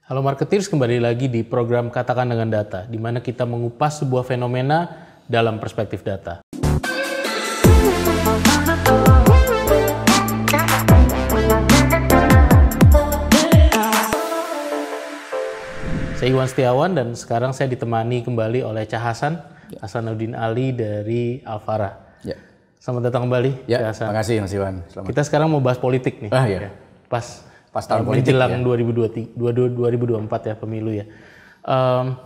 Halo Marketeers, kembali lagi di program Katakan Dengan Data, di mana kita mengupas sebuah fenomena dalam perspektif data. Saya Iwan Setiawan dan sekarang saya ditemani kembali oleh Cah Hasan, Hasanuddin Ali dari Alfara. Ya. Selamat datang kembali, Ya, Cah Hasan. terima kasih Mas Iwan. Selamat. Kita sekarang mau bahas politik nih. Ya. Pas tahun politik menjelang ya. 2024 ya pemilu ya.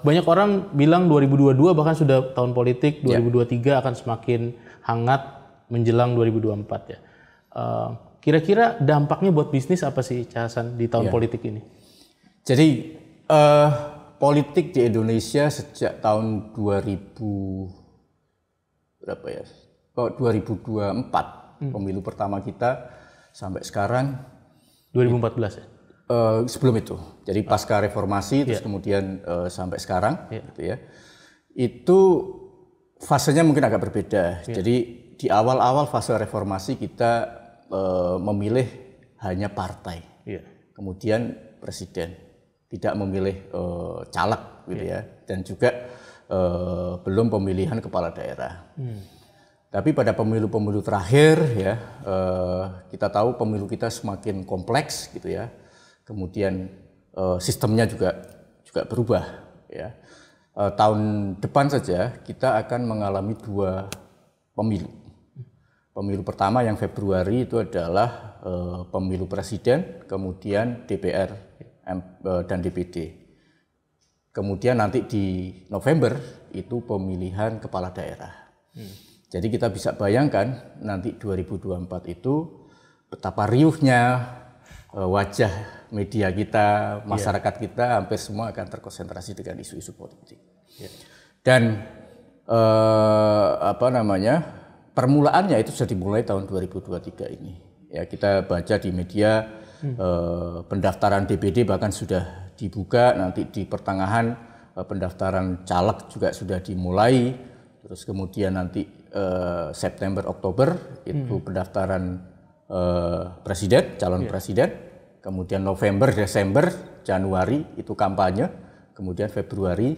Banyak orang bilang 2022 bahkan sudah tahun politik, 2023 akan semakin hangat menjelang 2024 ya. Kira-kira dampaknya buat bisnis apa sih, Cah Hasan, di tahun politik ini? Jadi politik di Indonesia sejak tahun 2024 pemilu pertama kita sampai sekarang 2014 ya? Sebelum itu, jadi pasca reformasi terus kemudian sampai sekarang gitu ya. Itu fasenya mungkin agak berbeda. Jadi di awal-awal fase reformasi kita memilih hanya partai, kemudian presiden, tidak memilih caleg gitu ya, dan juga belum pemilihan kepala daerah. Tapi pada pemilu-pemilu terakhir ya, kita tahu pemilu kita semakin kompleks gitu ya. Kemudian sistemnya juga berubah ya. Tahun depan saja kita akan mengalami 2 pemilu. Pemilu pertama yang Februari itu adalah pemilu presiden, kemudian DPR dan DPD. Kemudian nanti di November itu pemilihan kepala daerah. Jadi kita bisa bayangkan nanti 2024 itu betapa riuhnya wajah media kita, masyarakat kita hampir semua akan terkonsentrasi dengan isu-isu politik. Dan permulaannya itu sudah dimulai tahun 2023 ini. Ya, kita baca di media pendaftaran DPD bahkan sudah dibuka, nanti di pertengahan pendaftaran caleg juga sudah dimulai. Terus kemudian nanti September, Oktober itu pendaftaran presiden, calon presiden. Kemudian November, Desember, Januari itu kampanye. Kemudian Februari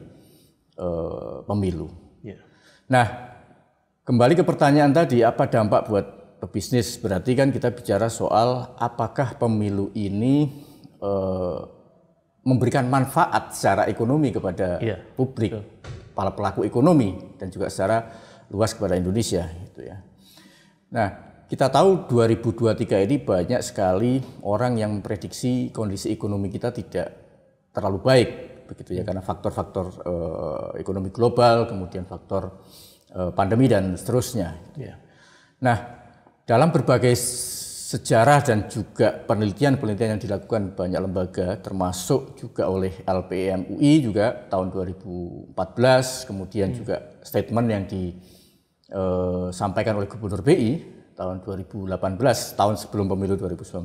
pemilu. Nah, kembali ke pertanyaan tadi, apa dampak buat pebisnis? Berarti kan kita bicara soal apakah pemilu ini memberikan manfaat secara ekonomi kepada publik, para pelaku ekonomi, dan juga secara luas kepada Indonesia gitu ya. Nah, kita tahu 2023 ini banyak sekali orang yang memprediksi kondisi ekonomi kita tidak terlalu baik begitu ya, karena faktor-faktor ekonomi global, kemudian faktor pandemi dan seterusnya. Gitu ya. Nah, dalam berbagai sejarah dan juga penelitian-penelitian yang dilakukan banyak lembaga, termasuk juga oleh LPM UI juga tahun 2014, kemudian juga statement yang disampaikan oleh Gubernur BI tahun 2018, tahun sebelum pemilu 2019,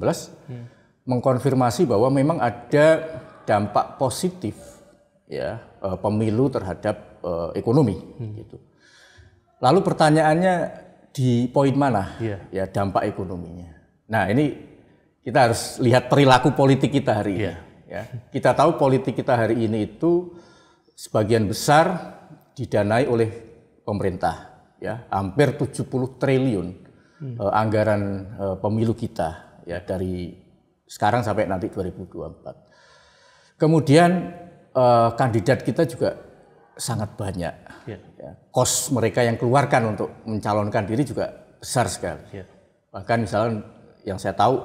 mengkonfirmasi bahwa memang ada dampak positif ya pemilu terhadap ekonomi gitu. Lalu pertanyaannya di poin mana ya dampak ekonominya? Nah, ini kita harus lihat perilaku politik kita hari ini. Ya. Kita tahu politik kita hari ini itu sebagian besar didanai oleh pemerintah, ya, hampir 70 triliun anggaran pemilu kita, ya, dari sekarang sampai nanti 2024. Kemudian kandidat kita juga sangat banyak. Ya. Kos mereka yang keluarkan untuk mencalonkan diri juga besar sekali. Bahkan misalnya yang saya tahu,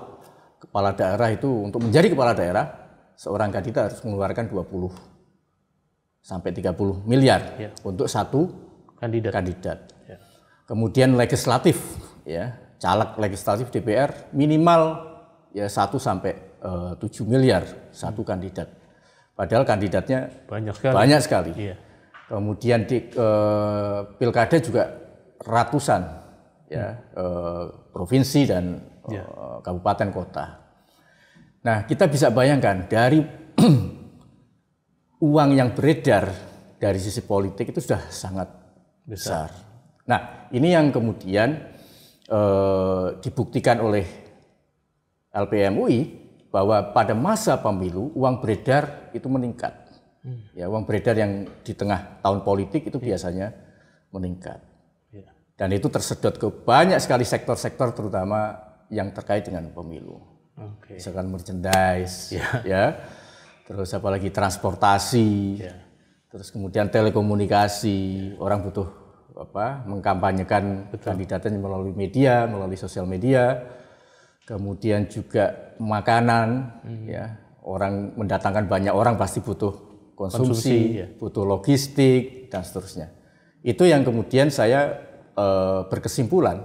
kepala daerah itu untuk menjadi kepala daerah, seorang kandidat harus mengeluarkan 20 sampai 30 miliar untuk satu kandidat. Kemudian legislatif, ya, caleg legislatif DPR minimal ya 1 sampai 7 miliar satu kandidat. Padahal kandidatnya banyak sekali. Kemudian di pilkada juga ratusan, ya, provinsi dan kabupaten kota. Nah, kita bisa bayangkan dari uang yang beredar dari sisi politik itu sudah sangat besar. Nah, ini yang kemudian dibuktikan oleh LPM UI bahwa pada masa pemilu uang beredar itu meningkat. Ya, uang beredar yang di tengah tahun politik itu biasanya meningkat. Dan itu tersedot ke banyak sekali sektor-sektor terutama yang terkait dengan pemilu. Misalkan merchandise, ya, terus apalagi transportasi, terus kemudian telekomunikasi, orang butuh mengkampanyekan kandidatnya melalui media, melalui sosial media, kemudian juga makanan, ya, orang mendatangkan banyak orang pasti butuh konsumsi, butuh logistik dan seterusnya. Itu yang kemudian saya berkesimpulan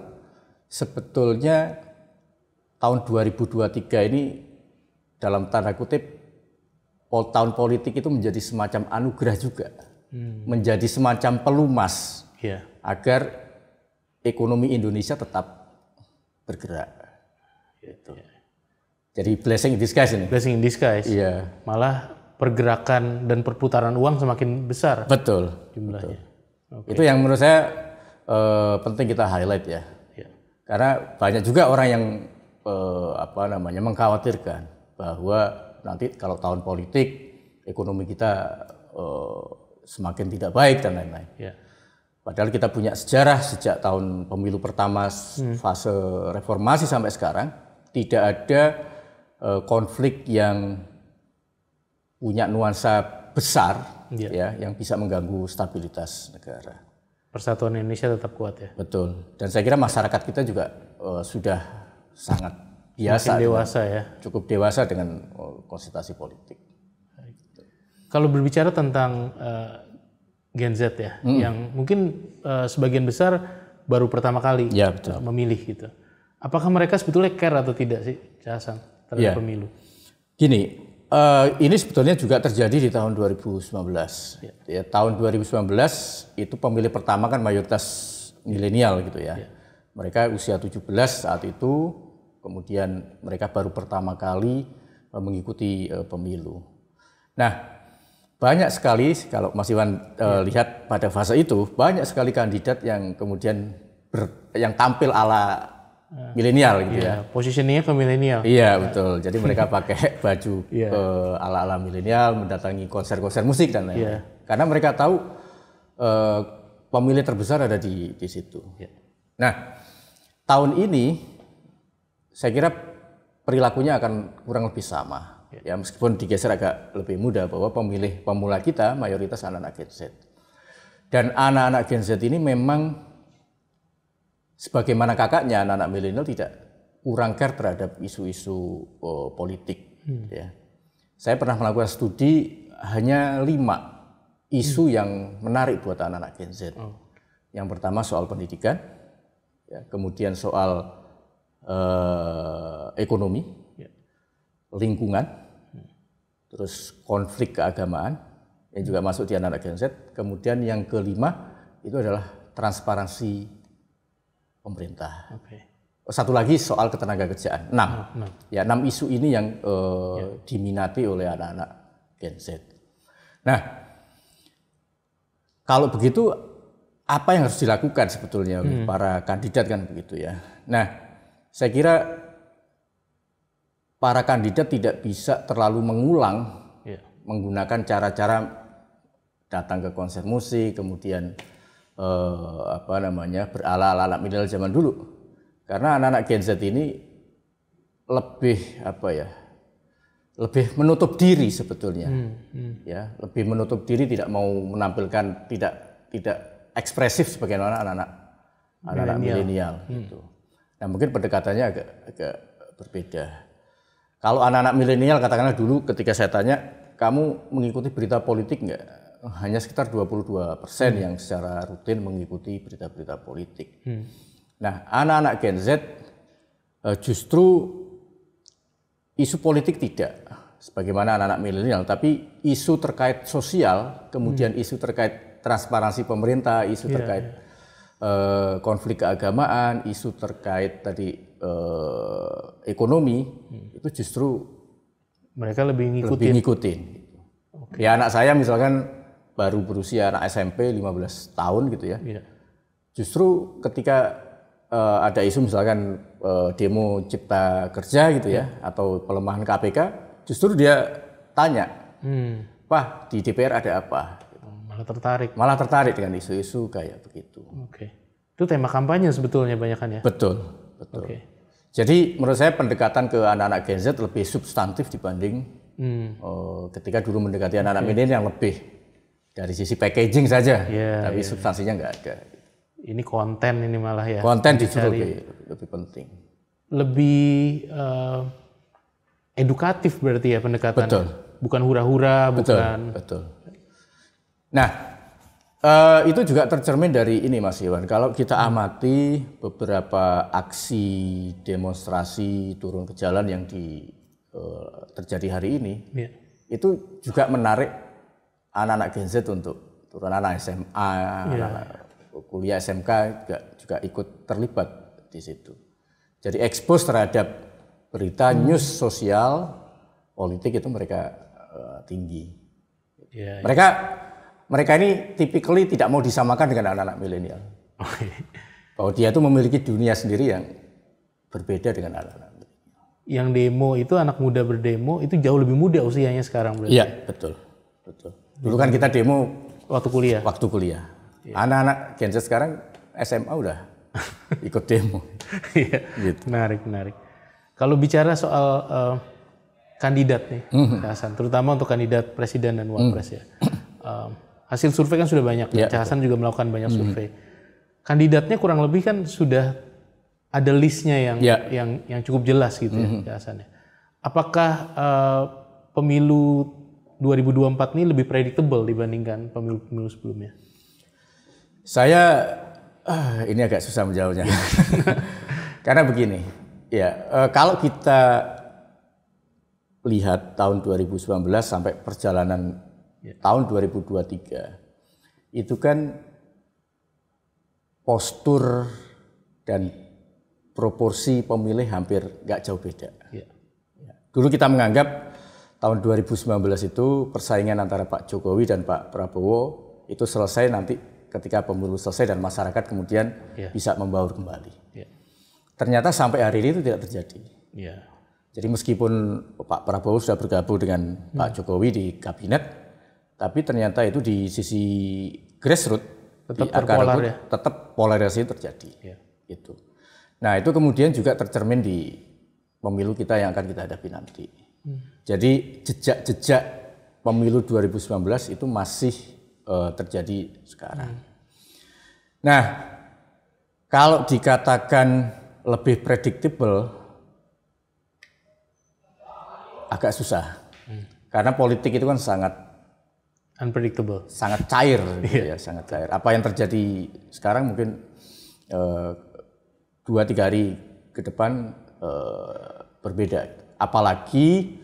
sebetulnya tahun 2023 ini dalam tanda kutip tahun politik itu menjadi semacam anugerah juga, menjadi semacam pelumas agar ekonomi Indonesia tetap bergerak. Gitu. Jadi blessing in disguise ini. Blessing in disguise. Iya. Malah pergerakan dan perputaran uang semakin besar. Betul. Jumlahnya. Betul. Itu yang menurut saya penting kita highlight ya. Karena banyak juga orang yang mengkhawatirkan bahwa nanti kalau tahun politik ekonomi kita semakin tidak baik dan lain-lain. Padahal kita punya sejarah sejak tahun pemilu pertama fase reformasi sampai sekarang tidak ada konflik yang punya nuansa besar ya yang bisa mengganggu stabilitas negara. Persatuan Indonesia tetap kuat ya. Betul. Dan saya kira masyarakat kita juga sudah sangat biasa, dewasa ya. Cukup dewasa dengan konsultasi politik. Kalau berbicara tentang Gen Z ya, yang mungkin sebagian besar baru pertama kali memilih gitu. Apakah mereka sebetulnya care atau tidak sih, Cak Hasan, terhadap pemilu? Gini, ini sebetulnya juga terjadi di tahun 2019. Ya, tahun 2019 itu pemilih pertama kan mayoritas milenial gitu ya. Mereka usia 17 saat itu, kemudian mereka baru pertama kali mengikuti pemilu. Nah, banyak sekali kalau Mas Iwan lihat pada fase itu banyak sekali kandidat yang kemudian yang tampil ala milenial gitu ya. Positioningnya ke milenial. Iya betul. Jadi mereka pakai baju ala-ala milenial, mendatangi konser-konser musik dan lain-lain. Karena mereka tahu pemilih terbesar ada di situ. Nah, tahun ini saya kira perilakunya akan kurang lebih sama. Ya meskipun digeser agak lebih mudah bahwa pemilih pemula kita mayoritas anak-anak Gen Z. Dan anak-anak Gen Z ini memang sebagaimana kakaknya anak-anak milenial tidak kurang care terhadap isu-isu politik. Ya. Saya pernah melakukan studi hanya 5 isu yang menarik buat anak-anak Gen Z. Yang pertama soal pendidikan, ya, kemudian soal ekonomi, lingkungan, terus konflik keagamaan yang juga masuk di anak-anak Gen Z. Kemudian yang kelima itu adalah transparansi pemerintah. Satu lagi soal ketenagakerjaan. 6. Ya, 6 isu ini yang diminati oleh anak-anak Gen Z. Nah, kalau begitu apa yang harus dilakukan sebetulnya oleh para kandidat kan begitu ya. Nah, saya kira para kandidat tidak bisa terlalu mengulang menggunakan cara-cara datang ke konser musik, kemudian berala-ala milenial zaman dulu. Karena anak-anak Gen Z ini lebih menutup diri sebetulnya. Ya, lebih menutup diri, tidak mau menampilkan, tidak ekspresif sebagaimana anak-anak milenial gitu. Nah, mungkin pendekatannya agak berbeda. Kalau anak-anak milenial katakanlah dulu ketika saya tanya, kamu mengikuti berita politik enggak? Hanya sekitar 22% yang secara rutin mengikuti berita-berita politik. Nah, anak-anak Gen Z justru isu politik tidak, sebagaimana anak-anak milenial, tapi isu terkait sosial, kemudian isu terkait transparansi pemerintah, isu terkait konflik keagamaan, isu terkait tadi ekonomi, itu justru mereka lebih ngikutin. Ya anak saya misalkan baru berusia anak SMP 15 tahun gitu ya. Justru ketika ada isu misalkan demo cipta kerja gitu ya, atau pelemahan KPK, justru dia tanya, Pak di DPR ada apa? Malah tertarik dengan isu-isu kayak begitu. Oke. Itu tema kampanye sebetulnya banyakan ya? Betul. Oke. Jadi menurut saya pendekatan ke anak-anak Gen Z lebih substantif dibanding ketika dulu mendekati anak-anak milenial yang lebih dari sisi packaging saja, tapi substansinya nggak ada. Ini konten ini malah ya? Konten justru lebih penting. Lebih edukatif berarti ya pendekatannya? Betul. Bukan hura-hura, Betul. Nah, itu juga tercermin dari ini Mas Iwan. Kalau kita amati beberapa aksi demonstrasi turun ke jalan yang terjadi hari ini, itu juga menarik anak-anak Gen Z untuk turun, anak SMA, anak kuliah SMK juga ikut terlibat di situ. Jadi expose terhadap berita news sosial, politik itu mereka tinggi. Mereka ini typically tidak mau disamakan dengan anak-anak milenial. Bahwa dia itu memiliki dunia sendiri yang berbeda dengan anak-anak milenial. Yang demo itu anak muda berdemo itu jauh lebih muda usianya sekarang berarti. Iya, betul. Dulu kan kita demo waktu kuliah. Anak-anak Gen Z sekarang SMA udah ikut demo. Gitu. Menarik. Kalau bicara soal kandidat nih, Hasan, terutama untuk kandidat presiden dan wapres ya. Hasil survei kan sudah banyak, Hasan juga melakukan banyak survei. Kandidatnya kurang lebih kan sudah ada listnya yang cukup jelas gitu ya, Hasan ya. Apakah pemilu 2024 ini lebih predictable dibandingkan pemilu-pemilu sebelumnya? Saya ini agak susah menjawabnya. Karena begini, kalau kita lihat tahun 2019 sampai perjalanan tahun 2023, itu kan postur dan proporsi pemilih hampir nggak jauh beda. Dulu kita menganggap tahun 2019 itu persaingan antara Pak Jokowi dan Pak Prabowo itu selesai nanti ketika pemilu selesai dan masyarakat kemudian bisa membaur kembali. Ternyata sampai hari ini itu tidak terjadi. Jadi meskipun Pak Prabowo sudah bergabung dengan Pak Jokowi di kabinet, tapi ternyata itu di sisi grassroots, tetap berpolar ya? Tetap polarisasi terjadi. Gitu. Nah itu kemudian juga tercermin di pemilu kita yang akan kita hadapi nanti. Jadi jejak-jejak pemilu 2019 itu masih terjadi sekarang. Nah kalau dikatakan lebih predictable, agak susah. Karena politik itu kan sangat unpredictable, sangat cair, gitu ya, sangat cair. Apa yang terjadi sekarang mungkin 2-3 hari ke depan berbeda. Apalagi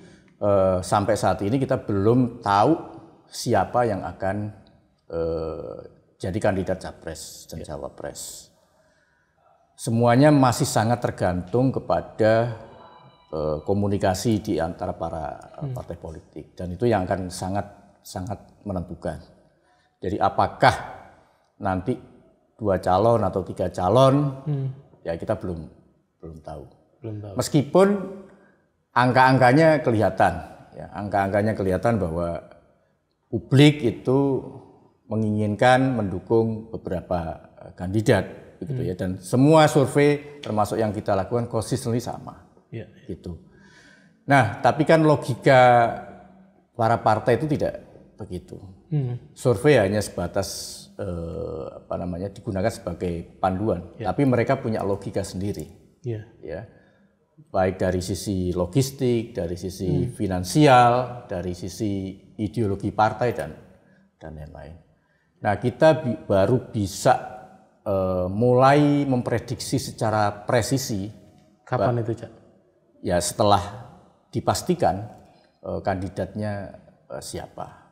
sampai saat ini kita belum tahu siapa yang akan jadi kandidat capres dan cawapres. Semuanya masih sangat tergantung kepada komunikasi di antara para partai politik, dan itu yang akan sangat menentukan. Jadi apakah nanti 2 calon atau 3 calon, ya kita belum tahu. Meskipun angka-angkanya kelihatan, angka-angkanya kelihatan bahwa publik itu menginginkan mendukung beberapa kandidat, gitu ya. Dan semua survei termasuk yang kita lakukan consistently sama, gitu. Nah, tapi kan logika para partai itu tidak begitu. Survei hanya sebatas digunakan sebagai panduan, tapi mereka punya logika sendiri, ya. Baik dari sisi logistik, dari sisi finansial, dari sisi ideologi partai dan lain-lain. Nah, kita baru bisa mulai memprediksi secara presisi. Kapan itu, Cak? Ya setelah dipastikan kandidatnya siapa.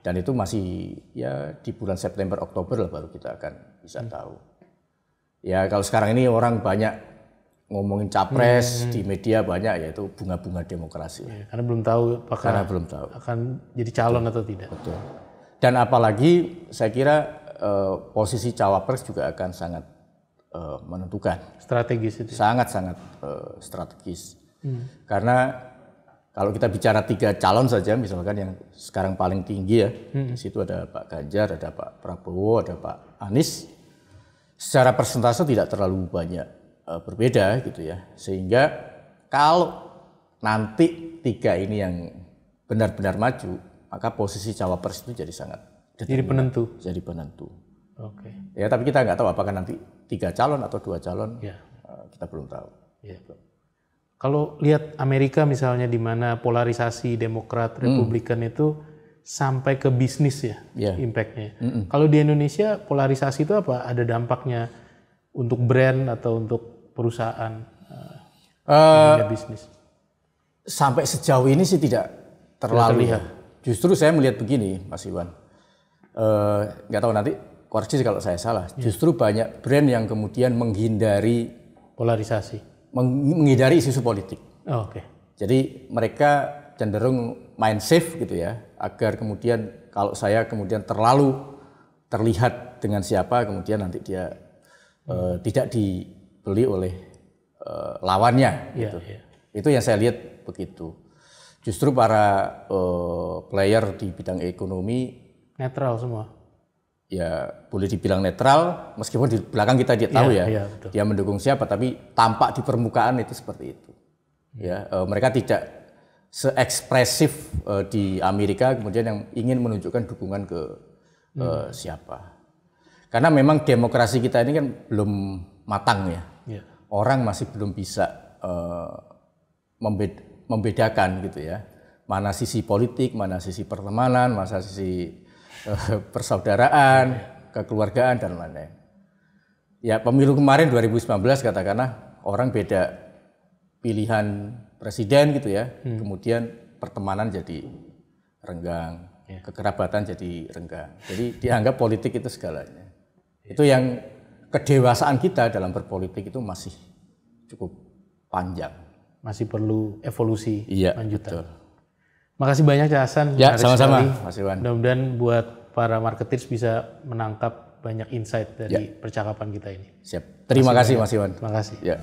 Dan itu masih ya di bulan September Oktober lah baru kita akan bisa tahu. Ya kalau sekarang ini orang banyak ngomongin capres di media banyak, yaitu bunga-bunga demokrasi. Karena belum tahu apakah akan jadi calon atau tidak. Betul. Dan apalagi saya kira posisi cawapres juga akan sangat menentukan. Strategis itu. Sangat-sangat strategis. Karena kalau kita bicara 3 calon saja, misalkan yang sekarang paling tinggi ya, di situ ada Pak Ganjar, ada Pak Prabowo, ada Pak Anies. Secara persentase tidak terlalu banyak berbeda gitu ya. Sehingga kalau nanti 3 ini yang benar-benar maju, maka posisi cawapres itu jadi sangat jadi penentu. Jadi penentu. Oke. Ya, tapi kita nggak tahu apakah nanti 3 calon atau 2 calon. Ya. Kita belum tahu. Ya. Kalau lihat Amerika misalnya di mana polarisasi Demokrat Republikan itu sampai ke bisnis ya, impact-nya. Kalau di Indonesia polarisasi itu apa? Ada dampaknya untuk brand atau untuk perusahaan bisnis? Sampai sejauh ini sih tidak terlalu terlihat. Justru saya melihat begini, Mas Iwan. Nggak tahu nanti koreksi kalau saya salah. Justru banyak brand yang kemudian menghindari polarisasi. Menghindari isu politik. Oh, oke. Jadi mereka cenderung main safe gitu ya, agar kemudian kalau saya kemudian terlalu terlihat dengan siapa, kemudian nanti dia tidak dibeli oleh lawannya. Gitu. Itu yang saya lihat begitu. Justru para player di bidang ekonomi netral semua. Ya boleh dibilang netral, meskipun di belakang kita dia tahu dia mendukung siapa, tapi tampak di permukaan itu seperti itu. Ya, mereka tidak se-ekspresif di Amerika kemudian yang ingin menunjukkan dukungan ke siapa. Karena memang demokrasi kita ini kan belum matang ya. Orang masih belum bisa membedakan gitu ya. Mana sisi politik, mana sisi pertemanan, mana sisi persaudaraan, kekeluargaan dan lain-lain. Ya pemilu kemarin 2019 katakanlah orang beda pilihan presiden gitu ya, kemudian pertemanan jadi renggang, kekerabatan jadi renggang. Jadi dianggap politik itu segalanya. Itu yang kedewasaan kita dalam berpolitik itu masih cukup panjang. Masih perlu evolusi lanjutan. Betul. Makasih banyak Cak Hasan. Ya, sama-sama Mas Iwan. Mudah-mudahan buat para marketers bisa menangkap banyak insight dari percakapan kita ini. Siap. Terima kasih Mas Iwan. Terima kasih. Ya.